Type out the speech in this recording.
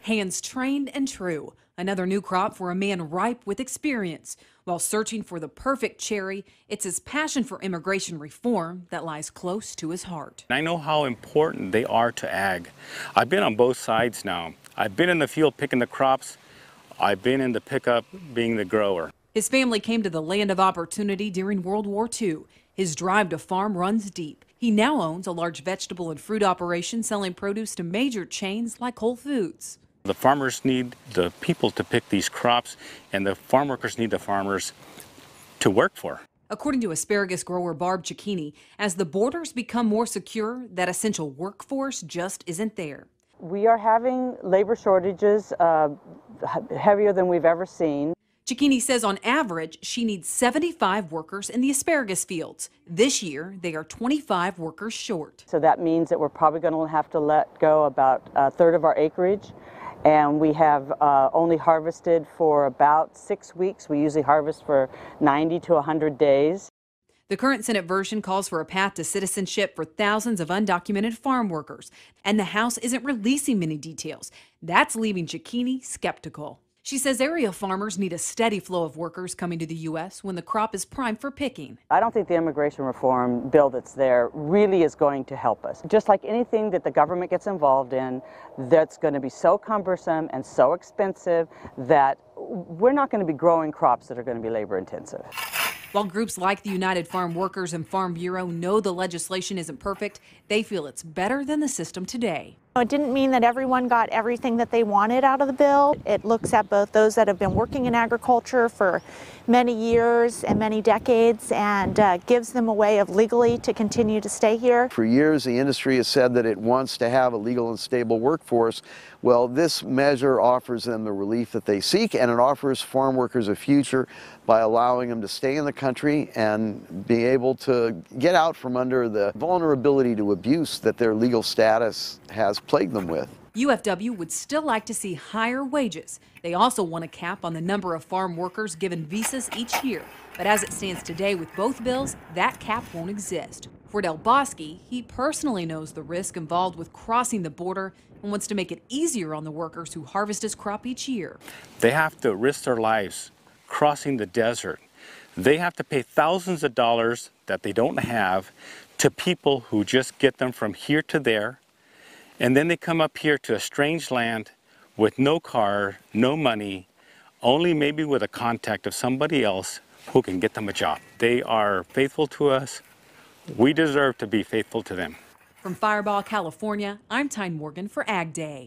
Hands trained and true. Another new crop for a man ripe with experience. While searching for the perfect cherry, it's his passion for immigration reform that lies close to his heart. I know how important they are to ag. I've been on both sides now. I've been in the field picking the crops. I've been in the pickup being the grower. His family came to the land of opportunity during World War II. His drive to farm runs deep. He now owns a large vegetable and fruit operation selling produce to major chains like Whole Foods. The farmers need the people to pick these crops, and the farm workers need the farmers to work for. According to asparagus grower Barb Cicchini, as the borders become more secure, that essential workforce just isn't there. We are having labor shortages heavier than we've ever seen. Cicchini says on average, she needs 75 workers in the asparagus fields. This year, they are 25 workers short. So that means that we're probably going to have to let go about a third of our acreage. And we have only harvested for about 6 weeks. We usually harvest for 90 to 100 days. The current Senate version calls for a path to citizenship for thousands of undocumented farm workers, and the House isn't releasing many details. That's leaving Cicchini skeptical. She says area farmers need a steady flow of workers coming to the U.S. when the crop is primed for picking. I don't think the immigration reform bill that's there really is going to help us. Just like anything that the government gets involved in, that's going to be so cumbersome and so expensive that we're not going to be growing crops that are going to be labor intensive. While groups like the United Farm Workers and Farm Bureau know the legislation isn't perfect, they feel it's better than the system today. It didn't mean that everyone got everything that they wanted out of the bill. It looks at both those that have been working in agriculture for many years and many decades and gives them a way of legally to continue to stay here. For years, the industry has said that it wants to have a legal and stable workforce. Well, this measure offers them the relief that they seek, and it offers farm workers a future by allowing them to stay in the country and be able to get out from under the vulnerability to abuse that their legal status has plagued them with. UFW would still like to see higher wages. They also want a cap on the number of farm workers given visas each year. But as it stands today with both bills, that cap won't exist. For Del Bosque, he personally knows the risk involved with crossing the border and wants to make it easier on the workers who harvest his crop each year. They have to risk their lives crossing the desert. They have to pay thousands of dollars that they don't have to people who just get them from here to there. And then they come up here to a strange land with no car, no money, only maybe with a contact of somebody else who can get them a job. They are faithful to us. We deserve to be faithful to them. From Firebaugh, California, I'm Tyne Morgan for Ag Day.